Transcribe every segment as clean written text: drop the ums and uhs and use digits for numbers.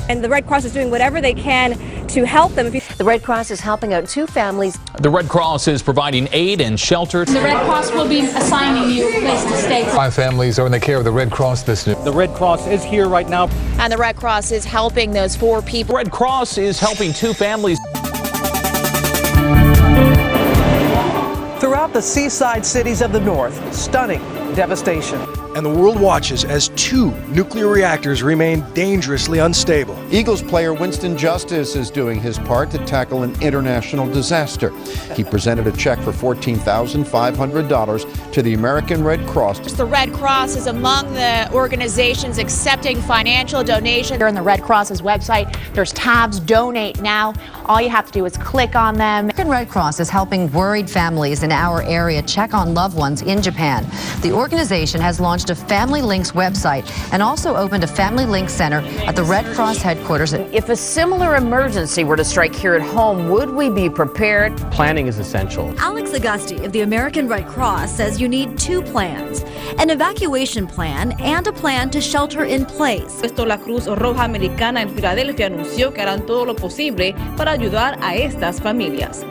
And the Red Cross is doing whatever they can to help them. The Red Cross is helping out 2 families. The Red Cross is providing aid and shelter. The Red Cross will be assigning you a place to stay. 5 families are in the care of the Red Cross this noon. The Red Cross is here right now. And the Red Cross is helping those 4 people. The Red Cross is helping 2 families. Throughout the seaside cities of the north, stunning devastation. And the world watches as 2 nuclear reactors remain dangerously unstable. Eagles player Winston Justice is doing his part to tackle an international disaster. He presented a check for $14,500 to the American Red Cross. The Red Cross is among the organizations accepting financial donations. They're on the Red Cross's website. There's tabs, donate now. All you have to do is click on them. American Red Cross is helping worried families in our area check on loved ones in Japan. The organization has launched a Family Links website and also opened a Family Links center at the Red Cross headquarters. If a similar emergency were to strike here at home, would we be prepared? Planning is essential. Alex Augusti of the American Red Cross says you need 2 plans, an evacuation plan and a plan to shelter in place. La Cruz Roja Americana en Filadelfia anunció que harán todo lo posible para ayudar a estas familias.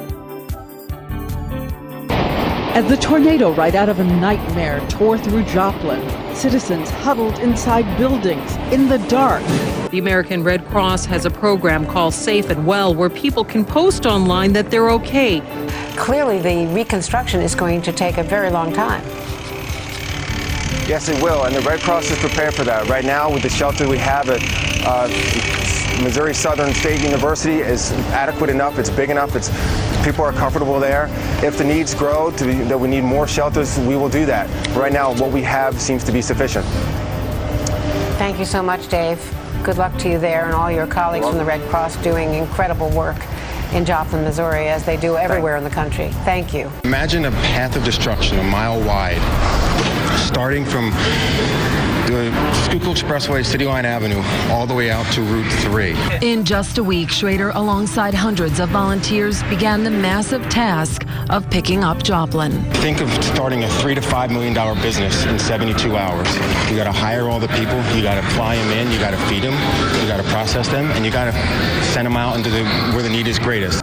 As the tornado right out of a nightmare tore through Joplin, citizens huddled inside buildings in the dark. The American Red Cross has a program called Safe and Well where people can post online that they're okay. Clearly, the reconstruction is going to take a very long time. Yes, it will, and the Red Cross is prepared for that. Right now, with the shelter we have at Missouri Southern State University is adequate enough, it's big enough, people are comfortable there. If the needs grow, that we need more shelters, we will do that. Right now, what we have seems to be sufficient. Thank you so much, Dave. Good luck to you there and all your colleagues from the Red Cross doing incredible work in Joplin, Missouri, as they do everywhere in the country. Thank you. Imagine a path of destruction a mile wide, starting from the Schuylkill Expressway, City Line Avenue, all the way out to Route 3. In just a week, Schrader, alongside hundreds of volunteers, began the massive task of picking up Joplin. Think of starting a $3 to $5 million business in 72 hours. You got to hire all the people, you got to fly them in, you got to feed them, you got to process them, and you got to send them out into where the need is greatest.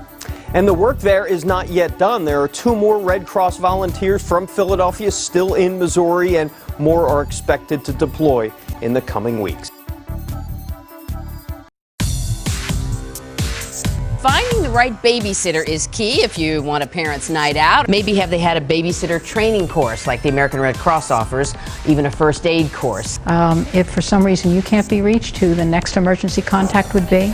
And the work there is not yet done. There are 2 more Red Cross volunteers from Philadelphia still in Missouri, and more are expected to deploy in the coming weeks. Finding the right babysitter is key if you want a parent's night out. Maybe have they had a babysitter training course like the American Red Cross offers, even a first aid course. If for some reason you can't be reached, who the next emergency contact would be?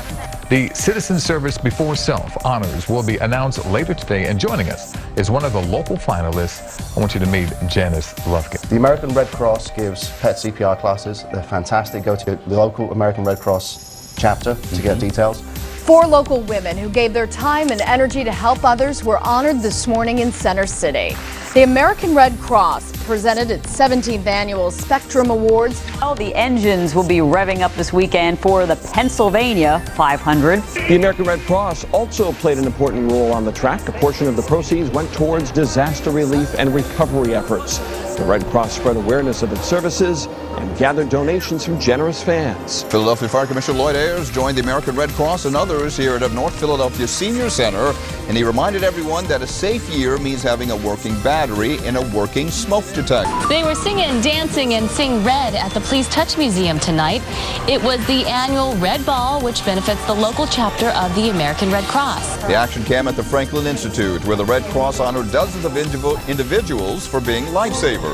The Citizen Service Before Self honors will be announced later today, and joining us is one of the local finalists. I want you to meet Janice Lufkin. The American Red Cross gives pet CPR classes. They're fantastic. Go to the local American Red Cross chapter to get details. 4 local women who gave their time and energy to help others were honored this morning in Center City. The American Red Cross presented its 17th annual Spectrum Awards. Well, the engines will be revving up this weekend for the Pennsylvania 500. The American Red Cross also played an important role on the track. A portion of the proceeds went towards disaster relief and recovery efforts. The Red Cross spread awareness of its services and gathered donations from generous fans. Philadelphia Fire Commissioner Lloyd Ayers joined the American Red Cross and others here at North Philadelphia Senior Center, and he reminded everyone that a safe year means having a working battery and a working smoke detector. They were singing, dancing, and sing Red at the Please Touch Museum tonight. It was the annual Red Ball, which benefits the local chapter of the American Red Cross. The action cam at the Franklin Institute, where the Red Cross honored dozens of individuals for being lifesavers.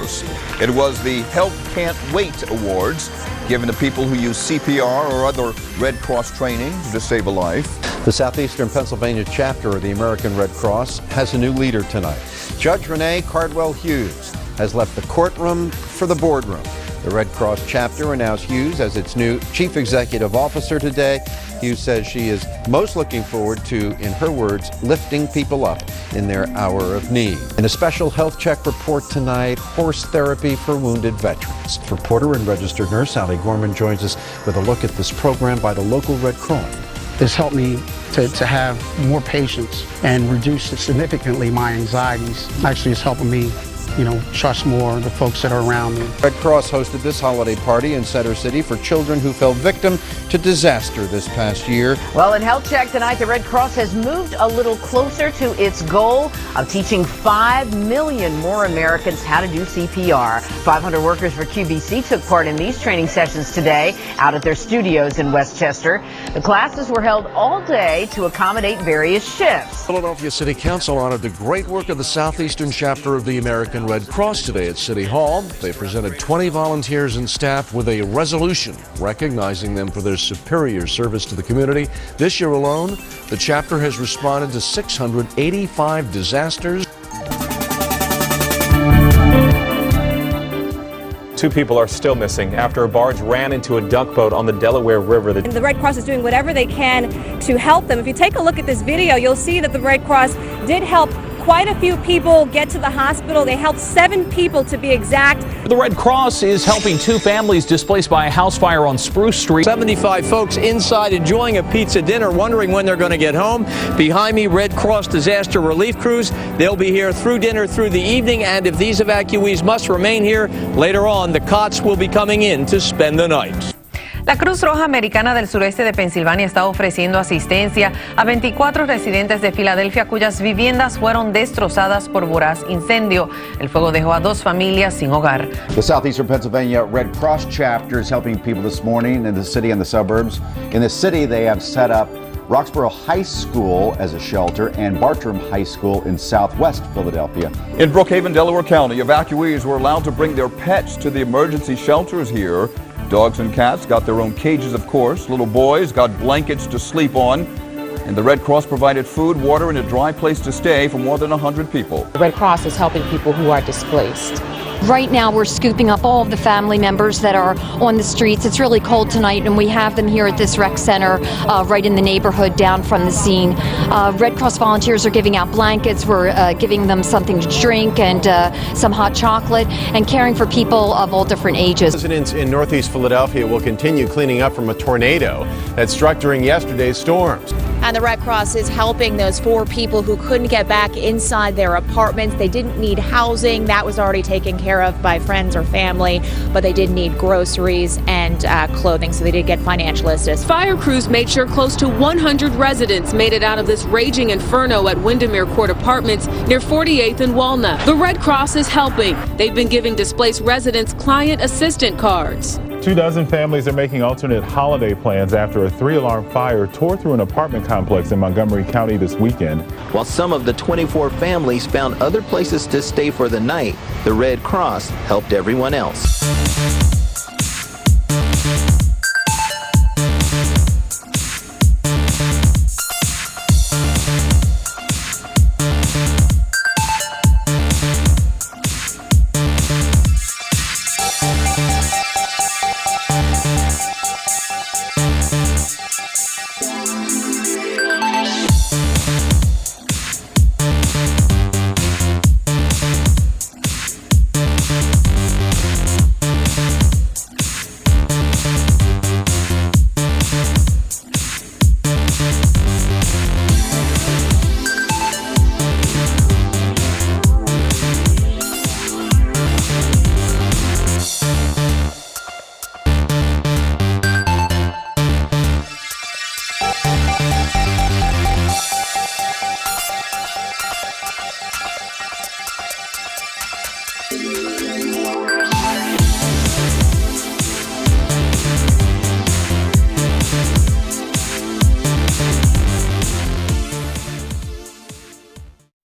It was the Help Can't Wait Awards, given to people who use CPR or other Red Cross training to save a life. The Southeastern Pennsylvania chapter of the American Red Cross has a new leader tonight. Judge Renee Cardwell Hughes has left the courtroom for the boardroom. The Red Cross chapter announced Hughes as its new chief executive officer today. Hughes says she is most looking forward to, in her words, lifting people up in their hour of need. In a special health check report tonight, horse therapy for wounded veterans. Reporter and registered nurse Sally Gorman joins us with a look at this program by the local Red Cross. This helped me to have more patience and reduce significantly my anxieties. Actually, it's helping me trust more the folks that are around me. Red Cross hosted this holiday party in Center City for children who fell victim to disaster this past year. Well, in Health Check tonight, the Red Cross has moved a little closer to its goal of teaching 5 million more Americans how to do CPR. 500 workers for QVC took part in these training sessions today out at their studios in Westchester. The classes were held all day to accommodate various shifts. Philadelphia City Council honored the great work of the Southeastern chapter of the American Red Cross today at City Hall. They presented 20 volunteers and staff with a resolution recognizing them for their superior service to the community. This year alone, the chapter has responded to 685 disasters. 2 people are still missing after a barge ran into a duck boat on the Delaware River. The Red Cross is doing whatever they can to help them. If you take a look at this video, you'll see that the Red Cross did help quite a few people get to the hospital. They helped 7 people to be exact. The Red Cross is helping 2 families displaced by a house fire on Spruce Street. 75 folks inside enjoying a pizza dinner, wondering when they're going to get home. Behind me, Red Cross disaster relief crews. They'll be here through dinner, through the evening, and if these evacuees must remain here, later on, the cots will be coming in to spend the night. La Cruz Roja Americana del sureste de Pensilvania está ofreciendo asistencia a 24 residentes de Filadelfia cuyas viviendas fueron destrozadas por voraz incendio. El fuego dejó a 2 familias sin hogar. The Southeastern Pennsylvania Red Cross chapter is helping people this morning in the city and the suburbs. In the city, they have set up Roxborough High School as a shelter and Bartram High School in southwest Philadelphia. In Brookhaven, Delaware County, evacuees were allowed to bring their pets to the emergency shelters here. Dogs and cats got their own cages, of course. Little boys got blankets to sleep on. And the Red Cross provided food, water, and a dry place to stay for more than 100 people. The Red Cross is helping people who are displaced. Right now, we're scooping up all of the family members that are on the streets. It's really cold tonight, and we have them here at this rec center right in the neighborhood down from the scene. Red Cross volunteers are giving out blankets. We're giving them something to drink and some hot chocolate and caring for people of all different ages. Residents in Northeast Philadelphia will continue cleaning up from a tornado that struck during yesterday's storms. And the Red Cross is helping those 4 people who couldn't get back inside their apartments. They didn't need housing. That was already taken care of by friends or family, but they did need groceries and clothing, so they did get financial assistance. Fire crews made sure close to 100 residents made it out of this raging inferno at Windermere Court Apartments near 48th and Walnut. The Red Cross is helping. They've been giving displaced residents client assistant cards. 24 families are making alternate holiday plans after a 3-alarm fire tore through an apartment complex in Montgomery County this weekend. While some of the 24 families found other places to stay for the night, the Red Cross helped everyone else.